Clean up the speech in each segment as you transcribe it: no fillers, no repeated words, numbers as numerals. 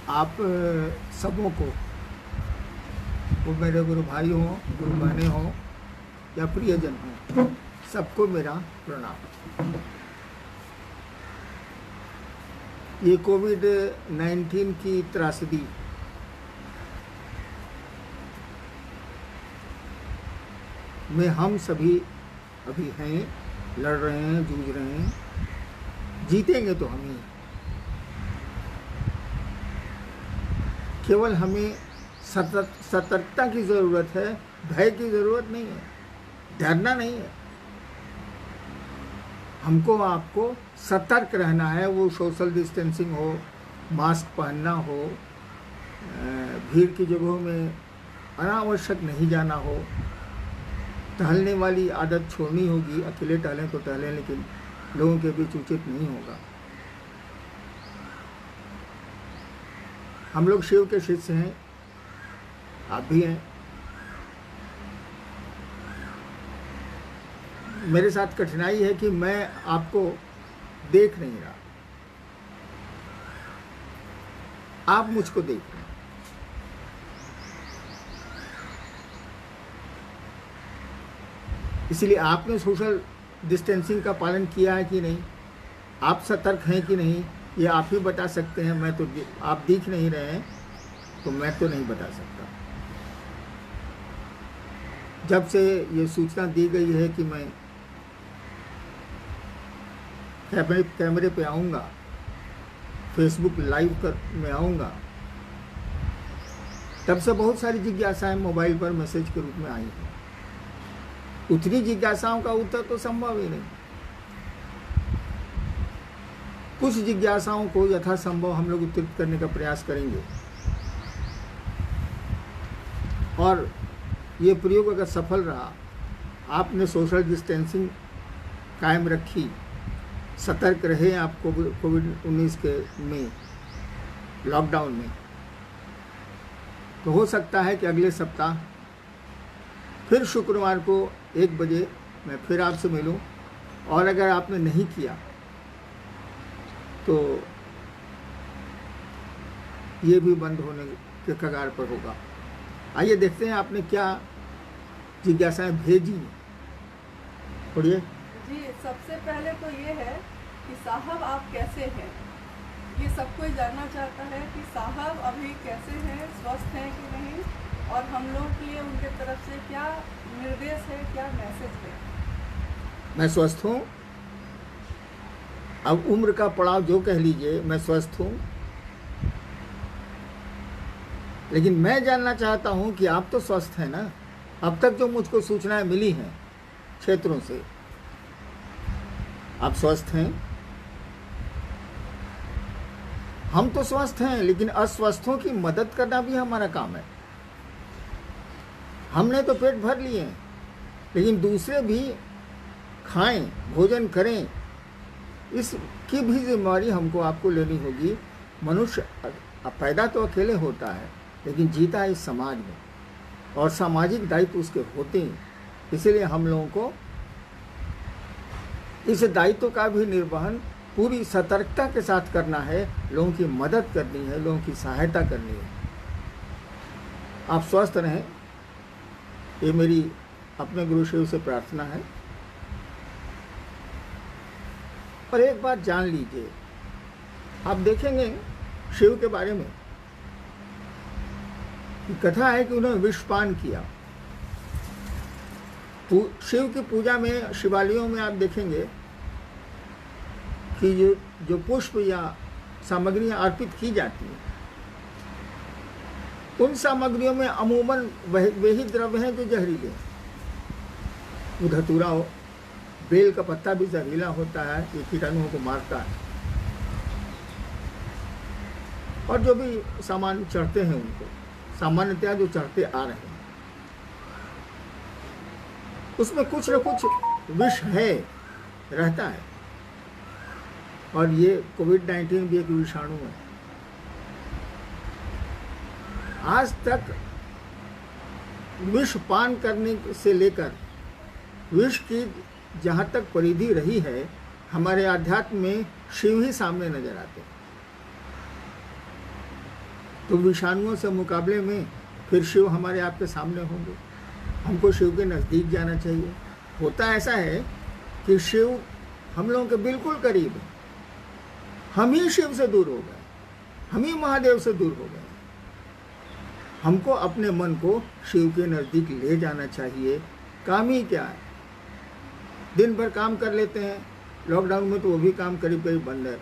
आप सबों को, वो मेरे गुरु भाई हों, गुरु बहनें हों या प्रियजन हों, सबको मेरा प्रणाम। ये कोविड-19 की त्रासदी में हम सभी अभी हैं, लड़ रहे हैं, जूझ रहे हैं। जीतेंगे तो हम ही। केवल हमें सतर्कता की ज़रूरत है, भय की ज़रूरत नहीं है, डरना नहीं है। हमको आपको सतर्क रहना है। वो सोशल डिस्टेंसिंग हो, मास्क पहनना हो, भीड़ की जगहों में अनावश्यक नहीं जाना हो, टहलने वाली आदत छोड़नी होगी। अकेले टहलें तो टहलें, लेकिन लोगों के बीच उचित नहीं होगा। हम लोग शिव के शिष्य हैं, आप भी हैं। मेरे साथ कठिनाई है कि मैं आपको देख नहीं रहा, आप मुझको देख रहे हैं। इसलिए आपने सोशल डिस्टेंसिंग का पालन किया है कि नहीं, आप सतर्क हैं कि नहीं, ये आप ही बता सकते हैं। मैं तो, आप दिख नहीं रहे हैं तो मैं तो नहीं बता सकता। जब से ये सूचना दी गई है कि मैं कैमरे पे आऊँगा, फेसबुक लाइव में आऊँगा, तब से बहुत सारी जिज्ञासाएं मोबाइल पर मैसेज के रूप में आई हैं। उतनी जिज्ञासाओं का उत्तर तो संभव ही नहीं। कुछ जिज्ञासाओं को यथासंभव हम लोग उत्तरित करने का प्रयास करेंगे। और ये प्रयोग अगर सफल रहा, आपने सोशल डिस्टेंसिंग कायम रखी, सतर्क रहे आप कोविड-19 के में, लॉकडाउन में, तो हो सकता है कि अगले सप्ताह फिर शुक्रवार को 1 बजे मैं फिर आपसे मिलूं। और अगर आपने नहीं किया तो ये भी बंद होने के कगार पर होगा। आइए देखते हैं आपने क्या जिज्ञासाएं भेजी। पढ़िए जी। सबसे पहले तो ये है कि साहब आप कैसे हैं, ये सब कोई जानना चाहता है कि साहब अभी कैसे हैं, स्वस्थ हैं कि नहीं, और हम लोग के लिए उनके तरफ से क्या निर्देश है, क्या मैसेज है। मैं स्वस्थ हूँ। अब उम्र का पड़ाव जो कह लीजिए, मैं स्वस्थ हूँ। लेकिन मैं जानना चाहता हूँ कि आप तो स्वस्थ हैं ना। अब तक जो मुझको सूचनाएं मिली हैं क्षेत्रों से, आप स्वस्थ हैं। हम तो स्वस्थ हैं, लेकिन अस्वस्थों की मदद करना भी हमारा काम है। हमने तो पेट भर लिए हैं, लेकिन दूसरे भी खाएं, भोजन करें, इसकी भी जिम्मेदारी हमको आपको लेनी होगी। मनुष्य पैदा तो अकेले होता है, लेकिन जीता है इस समाज में, और सामाजिक दायित्व उसके होते हैं। इसलिए हम लोगों को इस दायित्व का भी निर्वहन पूरी सतर्कता के साथ करना है। लोगों की मदद करनी है, लोगों की सहायता करनी है। आप स्वस्थ रहें, ये मेरी अपने गुरु शिव से प्रार्थना है। और एक बात जान लीजिए, आप देखेंगे शिव के बारे में कि कथा है कि उन्होंने विषपान किया। शिव की पूजा में, शिवालयों में आप देखेंगे कि जो पुष्प या सामग्रियां अर्पित की जाती हैं, उन सामग्रियों में अमूमन वे ही द्रव्य हैं जो जहरीले हैं। वो धतूरा हो, बेल का पत्ता भी जहरीला होता है, ये कीटाणुओं को मारता है। और जो भी सामान चढ़ते हैं उनको, सामान्यतया जो चढ़ते आ रहे हैं, उसमें कुछ न कुछ विष है, रहता है। और ये कोविड-19 भी एक विषाणु है। आज तक विष पान करने से लेकर विष की जहाँ तक परिधि रही है, हमारे आध्यात्म में शिव ही सामने नजर आते हैं। तो विषाणुओं से मुकाबले में फिर शिव हमारे आपके सामने होंगे। हमको शिव के नज़दीक जाना चाहिए। होता ऐसा है कि शिव हम लोगों के बिल्कुल करीब है, हम ही शिव से दूर हो गए, हम ही महादेव से दूर हो गए। हमको अपने मन को शिव के नज़दीक ले जाना चाहिए। काम ही क्या है, दिन भर काम कर लेते हैं, लॉकडाउन में तो वो भी काम करीब करीब बंद है।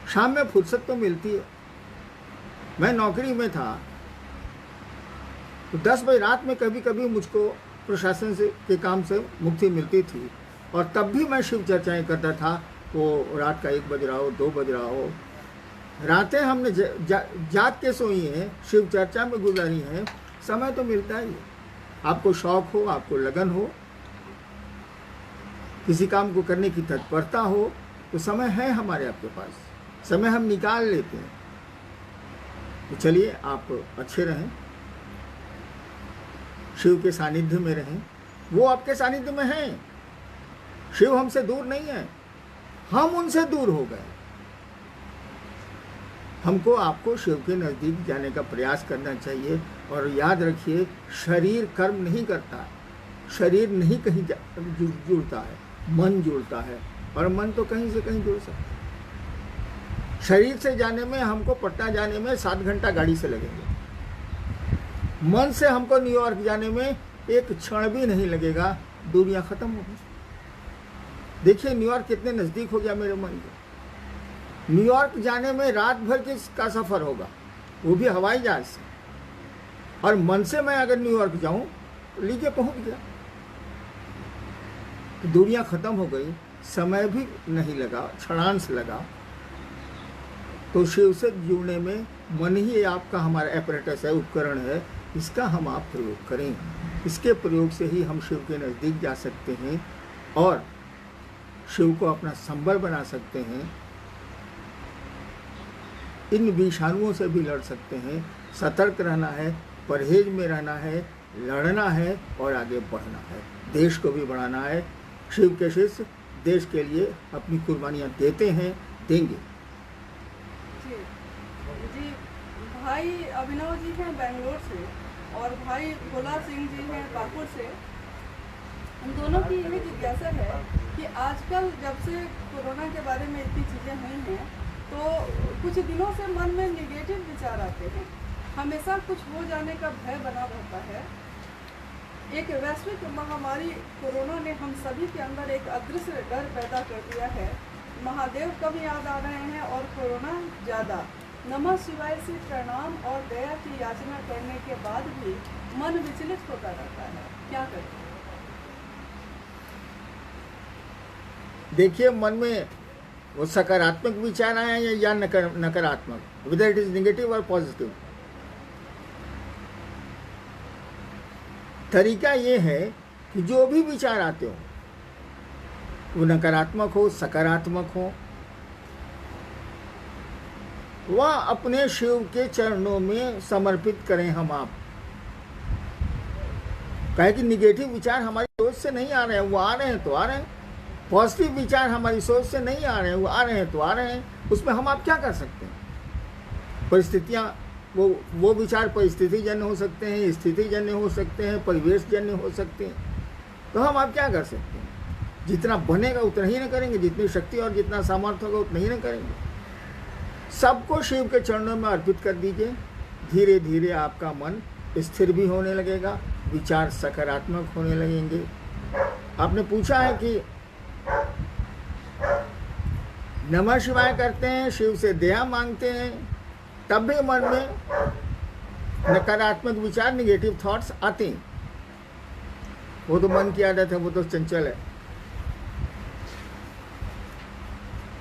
शाम में फुर्सत तो मिलती है। मैं नौकरी में था तो 10 बजे रात में कभी कभी मुझको प्रशासन से के काम से मुक्ति मिलती थी, और तब भी मैं शिव चर्चाएं करता था। वो रात का 1 बज रहा हो, 2 बज रहा हो, रातें हमने जाग के सोई हैं, शिव चर्चा में गुजारी हैं। समय तो मिलता ही है। आपको शौक हो, आपको लगन हो, किसी काम को करने की तत्परता हो, तो समय है हमारे आपके पास, समय हम निकाल लेते हैं। तो चलिए, आप अच्छे रहें, शिव के सानिध्य में रहें। वो आपके सानिध्य में हैं। शिव हमसे दूर नहीं है, हम उनसे दूर हो गए। हमको आपको शिव के नज़दीक जाने का प्रयास करना चाहिए। और याद रखिए, शरीर कर्म नहीं करता, शरीर नहीं कहीं जुड़ता है, मन जुड़ता है, और मन तो कहीं से कहीं जुड़ सकता है। शरीर से जाने में हमको पटना जाने में 7 घंटा गाड़ी से लगेंगे, मन से हमको न्यूयॉर्क जाने में 1 क्षण भी नहीं लगेगा, दुनिया खत्म होगी। देखिए न्यूयॉर्क कितने नज़दीक हो गया मेरे मन के। न्यूयॉर्क जाने में रात भर का सफ़र होगा, वो भी हवाई जहाज से, और मन से मैं अगर न्यूयॉर्क जाऊं तो लीजिए पहुंच गया। तो दुनिया ख़त्म हो गई, समय भी नहीं लगा, क्षणांश लगा। तो शिव से जुड़ने में मन ही आपका हमारा एपरेटस है, उपकरण है, इसका हम आप प्रयोग करें। इसके प्रयोग से ही हम शिव के नज़दीक जा सकते हैं और शिव को अपना संबल बना सकते हैं। इन विषाणुओं से भी लड़ सकते हैं। सतर्क रहना है, परहेज में रहना है, लड़ना है और आगे बढ़ना है। देश को भी बढ़ाना है। शिव के शिष्य देश के लिए अपनी कुर्बानियाँ देते हैं, देंगे। जी, भाई अभिनव जी हैं बेंगलोर से और भाई भोला सिंह जी हैं कानपुर से। हम दोनों की यही जिज्ञासा है कि आजकल जब से कोरोना के बारे में इतनी चीज़ें हुई हैं, तो कुछ दिनों से मन में निगेटिव विचार आते हैं, हमेशा कुछ हो जाने का भय बना रहता है। एक वैश्विक महामारी कोरोना ने हम सभी के अंदर एक अदृश्य डर पैदा कर दिया है। महादेव कम याद आ रहे हैं और कोरोना ज़्यादा। नमः शिवाय से प्रणाम और दया की याचना करने के बाद भी मन विचलित होता रहता है, क्या करें? देखिए, मन में वो सकारात्मक विचार आए या नकारात्मक, वेदर इट इज नेगेटिव और पॉजिटिव। तरीका ये है कि जो भी विचार आते हो, वो नकारात्मक हो सकारात्मक हो, वह अपने शिव के चरणों में समर्पित करें हम आप। कहे कि निगेटिव विचार हमारी सोच से नहीं आ रहे हैं, वो आ रहे हैं तो आ रहे हैं। पॉजिटिव विचार हमारी सोच से नहीं आ रहे हैं, वो आ रहे हैं तो आ रहे हैं। उसमें हम आप क्या कर सकते हैं? परिस्थितियाँ, वो विचार परिस्थिति जन्य हो सकते हैं, स्थिति जन्य हो सकते हैं, परिवेश जन्य हो सकते हैं। तो हम आप क्या कर सकते हैं? जितना बनेगा उतना ही न करेंगे, जितनी शक्ति और जितना सामर्थ्य होगा उतना ही न करेंगे। सबको शिव के चरणों में अर्पित कर दीजिए। धीरे धीरे आपका मन स्थिर भी होने लगेगा, विचार सकारात्मक होने लगेंगे। आपने पूछा है कि नमः शिवाय करते हैं, शिव से दया मांगते हैं, तब भी मन में नकारात्मक विचार, निगेटिव थॉट्स आते हैं। वो तो मन की आदत है, वो तो चंचल है।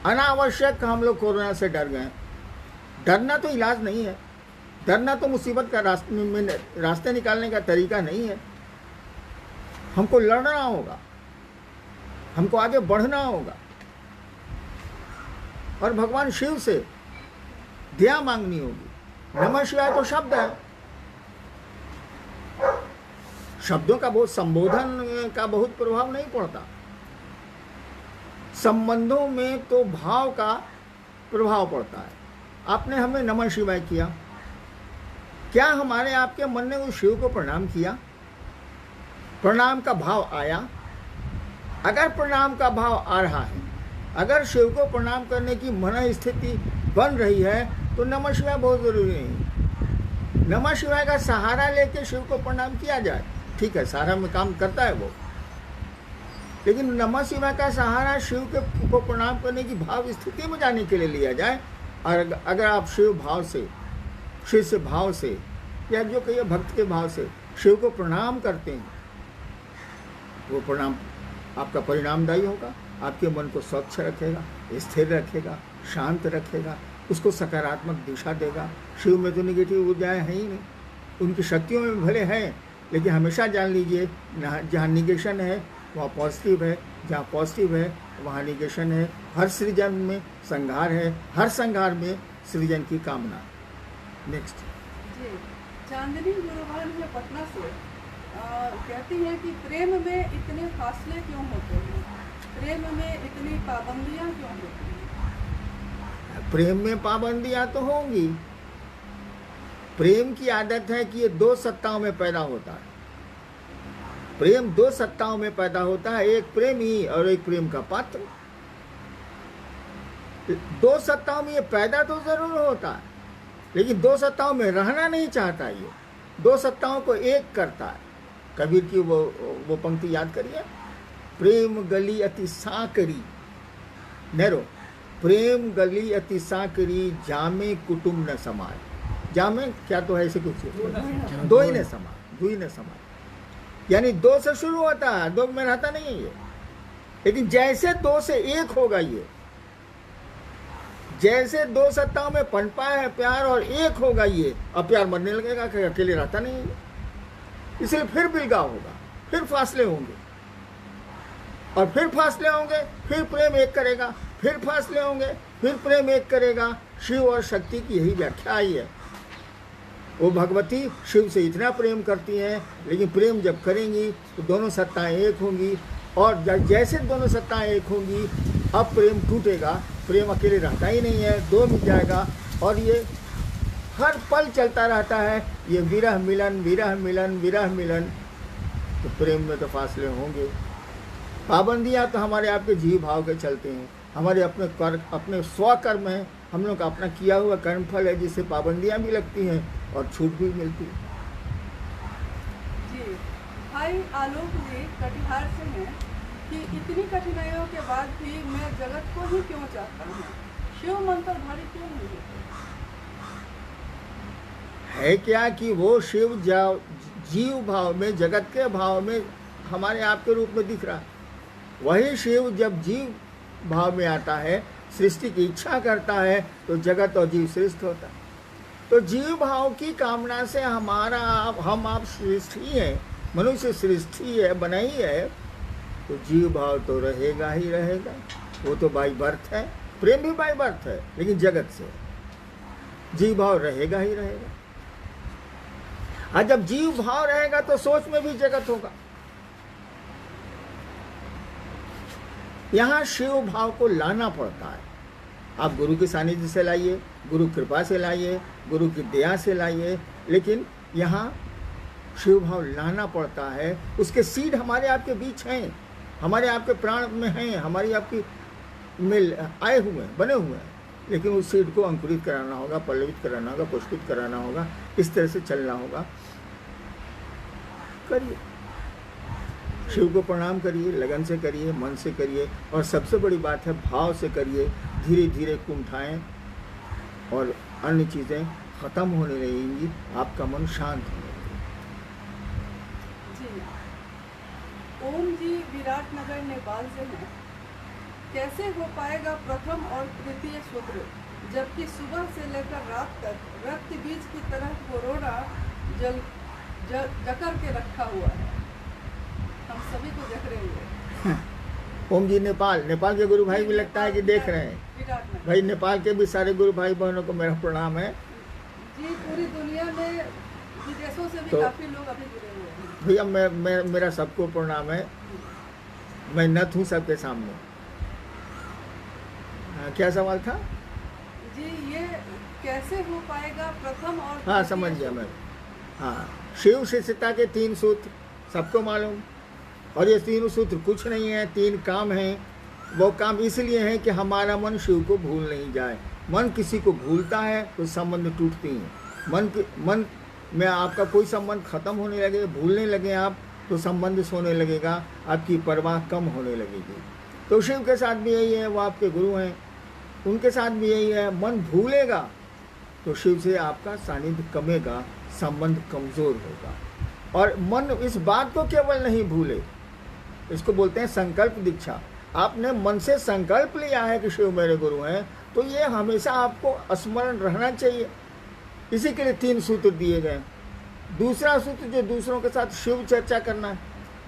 अनावश्यक हम लोग कोरोना से डर गए। डरना तो इलाज नहीं है, डरना तो मुसीबत का रास्ते निकालने का तरीका नहीं है। हमको लड़ना होगा, हमको आगे बढ़ना होगा और भगवान शिव से दया मांगनी होगी। नमः शिवाय तो शब्द है, शब्दों का बहुत संबोधन का बहुत प्रभाव नहीं पड़ता। संबंधों में तो भाव का प्रभाव पड़ता है। आपने हमें नमः शिवाय किया, क्या हमारे आपके मन ने उस शिव को प्रणाम किया? प्रणाम का भाव आया? अगर प्रणाम का भाव आ रहा है, अगर शिव को प्रणाम करने की मन स्थिति बन रही है, तो नमः शिवाय बहुत जरूरी है। नमः शिवाय का सहारा लेके शिव को प्रणाम किया जाए, ठीक है, सहारा में काम करता है वो, लेकिन नमः शिवाय का सहारा शिव के को प्रणाम करने की भाव स्थिति में जाने के लिए लिया जाए। और अगर आप शिव भाव से, शिव से भाव से, या जो कहिए भक्त के भाव से शिव को प्रणाम करते हैं, वो प्रणाम आपका परिणामदायी होगा, आपके मन को स्वच्छ रखेगा, स्थिर रखेगा, शांत रखेगा, उसको सकारात्मक दिशा देगा। शिव में तो निगेटिव ऊर्जाएँ हैं ही नहीं, उनकी शक्तियों में भले हैं, लेकिन हमेशा जान लीजिए जहाँ निगेशन है वहाँ पॉजिटिव है, जहाँ पॉजिटिव है वहाँ निगेशन है। हर सृजन में संहार है, हर संहार में सृजन की कामना। नेक्स्ट जी, चांदनी गुरुवान है पटना से कहती हैं कि प्रेम में इतने फासले क्यों होते हैं, प्रेम में इतनी पाबंदियां क्यों होती हैं? प्रेम में पाबंदियां तो होंगी। प्रेम की आदत है कि ये दो सत्ताओं में पैदा होता है। प्रेम दो सत्ताओं में पैदा होता है, एक प्रेमी और एक प्रेम का पात्र। दो सत्ताओं में ये पैदा तो जरूर होता है, लेकिन दो सत्ताओं में रहना नहीं चाहता। ये दो सत्ताओं को एक करता है। कबीर की वो पंक्ति याद करिए, प्रेम गली अति साकरी, नेरो, प्रेम गली अति साकरी, जामे कुटुम्ब न समाज। जामे क्या तो है, ऐसे कुछ दो ही न समाज, दो ही न समाज, यानी दो से शुरू होता है, दो में रहता नहीं है ये। लेकिन जैसे दो से एक होगा ये, जैसे दो सत्ताओं में पनपा है प्यार और एक होगा ये, अब प्यार मरने लगेगा कि अकेले रहता नहीं है। इसलिए फिर बिलगाव होगा, फिर फासले होंगे, और फिर फासले होंगे, फिर प्रेम एक करेगा, फिर फासले होंगे, फिर प्रेम एक करेगा। शिव और शक्ति की यही व्याख्या आई है। वो भगवती शिव से इतना प्रेम करती हैं, लेकिन प्रेम जब करेंगी तो दोनों सत्ताएं एक होंगी, और जैसे दोनों सत्ताएं एक होंगी, अब प्रेम टूटेगा। प्रेम अकेले रहता ही नहीं है, दो मिल जाएगा, और ये हर पल चलता रहता है, ये विरह मिलन, विरह मिलन, विरह मिलन। तो प्रेम में तो फासले होंगे। पाबंदियाँ तो हमारे आपके जीव भाव के चलते हैं, हमारे अपने कर्म, अपने स्वकर्म है, हम लोग का अपना किया हुआ कर्मफल है, जिससे पाबंदियाँ भी लगती हैं और छूट भी मिलती है। जी, भाई आलोक जी कटिहार से हैं कि इतनी कठिनाइयों के बाद भी मैं जगत को ही क्यों चाहता हूँ, शिव मंत्र भारी क्यों नहीं होते? है क्या कि वो शिव जीव भाव में, जगत के भाव में हमारे आपके रूप में दिख रहा है। वही शिव जब जीव भाव में आता है, सृष्टि की इच्छा करता है, तो जगत और जीव सृष्टि होता है। तो जीव भाव की कामना से हमारा हम आप सृष्टि है, मनुष्य सृष्टि है, बनाई है, तो जीव भाव तो रहेगा ही रहेगा। वो तो बाई बर्थ है, प्रेम भी बाई बर्थ है, लेकिन जगत से जीव भाव रहेगा ही रहेगा। और जब जीव भाव रहेगा तो सोच में भी जगत होगा। यहाँ शिव भाव को लाना पड़ता है। आप गुरु के सानिध्य से लाइए, गुरु कृपा से लाइए, गुरु की दया से लाइए, लेकिन यहाँ शिव भाव लाना पड़ता है। उसके सीड हमारे आपके बीच हैं, हमारे आपके प्राण में हैं, हमारी आपकी में आए हुए हैं, बने हुए हैं, लेकिन उस सीड को अंकुरित कराना होगा, पल्लवित कराना होगा, पुष्पित कराना होगा, इस तरह से चलना होगा। करिए, शिव को प्रणाम करिए, लगन से करिए, मन से करिए, और सबसे बड़ी बात है भाव से करिए। धीरे धीरे कुंठाएं और अन्य चीज़ें खत्म होने लगेंगी, आपका मन शांत हो जाएगा। जी, ओम जी विराटनगर नेपाल से हैं। कैसे हो पाएगा प्रथम और तृतीय सूत्र, जबकि सुबह से लेकर रात तक रक्त बीज की तरह कोरोना जकड़ के रखा हुआ है, हम सभी को जकड़े हुए। ओम जी नेपाल के गुरु भाई भी लगता है कि देख रहे हैं भाई। नेपाल के भी सारे गुरु भाई बहनों को मेरा प्रणाम है जी। पूरी दुनिया में विदेशों से भी तो काफी लोग अभी जुड़े हुए हैं भैया। मेरा सबको प्रणाम है। मैं नत हूँ सबके सामने। क्या सवाल था जी? ये कैसे हो पाएगा प्रथम और हाँ, द्वितीय समझ गया सूत्र? मैं। हाँ, शिव शिष्यता के 3 सूत्र सबको मालूम, और ये 3 सूत्र कुछ नहीं है, 3 काम हैं। वो काम इसलिए है कि हमारा मन शिव को भूल नहीं जाए। मन किसी को भूलता है तो संबंध टूटती हैं। मन में आपका कोई संबंध खत्म होने लगे, भूलने लगे आप, तो संबंध सोने लगेगा, आपकी परवाह कम होने लगेगी। तो शिव के साथ भी यही है, वो आपके गुरु हैं, उनके साथ भी यही है। मन भूलेगा तो शिव से आपका सानिध्य कमेगा, संबंध कमज़ोर होगा। और मन इस बात को केवल नहीं भूले, इसको बोलते हैं संकल्प दीक्षा। आपने मन से संकल्प लिया है कि शिव मेरे गुरु हैं, तो ये हमेशा आपको स्मरण रहना चाहिए। इसी के लिए 3 सूत्र दिए गए। दूसरा सूत्र जो दूसरों के साथ शिव चर्चा करना है,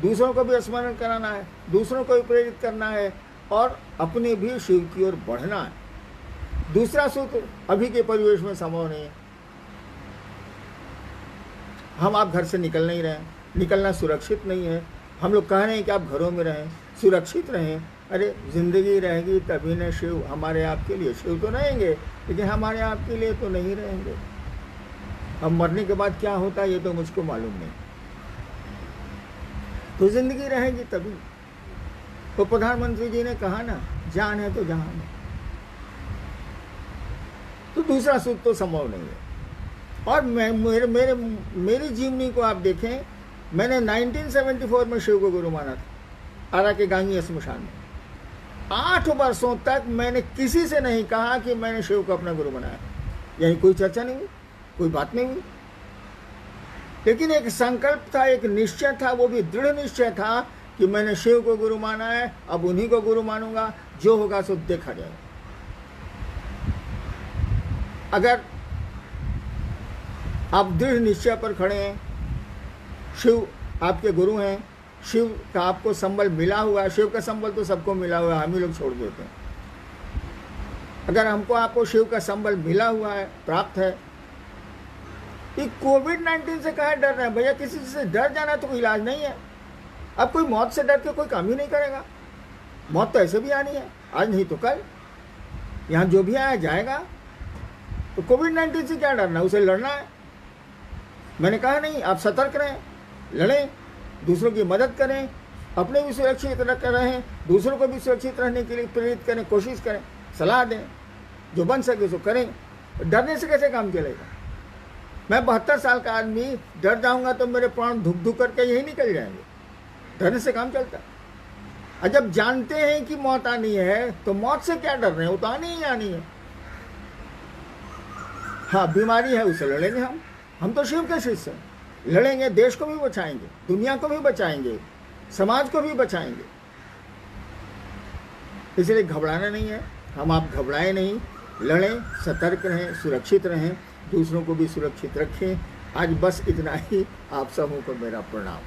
दूसरों को भी स्मरण कराना है, दूसरों को भी प्रेरित करना है, और अपने भी शिव की ओर बढ़ना है। दूसरा सूत्र अभी के परिवेश में संभव नहीं है। हम आप घर से निकल नहीं रहे हैं, निकलना सुरक्षित नहीं है। हम लोग कह रहे हैं कि आप घरों में रहें, सुरक्षित रहें। अरे जिंदगी रहेगी तभी न शिव हमारे आपके लिए। शिव तो रहेंगे लेकिन हमारे आपके लिए तो नहीं रहेंगे। अब मरने के बाद क्या होता है ये तो मुझको मालूम नहीं। तो जिंदगी रहेगी तभी। तो प्रधानमंत्री जी ने कहा ना, जान है तो जहान है। तो दूसरा सूत्र तो संभव नहीं है। और मेरी जीवनी को आप देखें, मैंने 1974 में शिव को गुरु माना था, आरा के गांगी स्मशान में। 8 वर्षों तक मैंने किसी से नहीं कहा कि मैंने शिव को अपना गुरु बनाया। यही कोई चर्चा नहीं हुई, कोई बात नहीं हुई। लेकिन एक संकल्प था, एक निश्चय था, वो भी दृढ़ निश्चय था कि मैंने शिव को गुरु माना है, अब उन्हीं को गुरु मानूंगा, जो होगा सो देखा जाएगा। अगर आप दृढ़ निश्चय पर खड़े हैं, शिव आपके गुरु हैं, शिव का आपको संबल मिला हुआ है। शिव का संबल तो सबको मिला हुआ है, हम ही लोग छोड़ देते हैं। अगर हमको आपको शिव का संबल मिला हुआ है, प्राप्त है, कि कोविड-19 से कहाँ डर रहे हैं भैया? किसी से डर जाना तो कोई इलाज नहीं है। अब कोई मौत से डर के कोई काम ही नहीं करेगा। मौत तो ऐसे भी आनी है, आज नहीं तो कल। यहाँ जो भी आया जाएगा। तो कोविड-19 से क्या डरना, उसे लड़ना है। मैंने कहा नहीं, आप सतर्क रहें, लड़ें, दूसरों की मदद करें, अपने भी सुरक्षित रहें, दूसरों को भी सुरक्षित रहने के लिए प्रेरित करें, कोशिश करें, सलाह दें, जो बन सके सो करें। डरने से कैसे काम चलेगा? मैं 72 साल का आदमी डर जाऊंगा तो मेरे प्राण धुक धुक करके यही निकल जाएंगे। डरने से काम चलता। और जब जानते हैं कि मौत आनी है तो मौत से क्या डर रहे हैं? वो तो आनी ही आनी है। हाँ, बीमारी है, उसे लड़ेंगे हम तो शिव के शिष्य हैं। लड़ेंगे, देश को भी बचाएंगे, दुनिया को भी बचाएंगे, समाज को भी बचाएंगे। इसलिए घबराना नहीं है। हम आप घबराएं नहीं, लड़ें, सतर्क रहें, सुरक्षित रहें, दूसरों को भी सुरक्षित रखें। आज बस इतना ही। आप सबों को मेरा प्रणाम।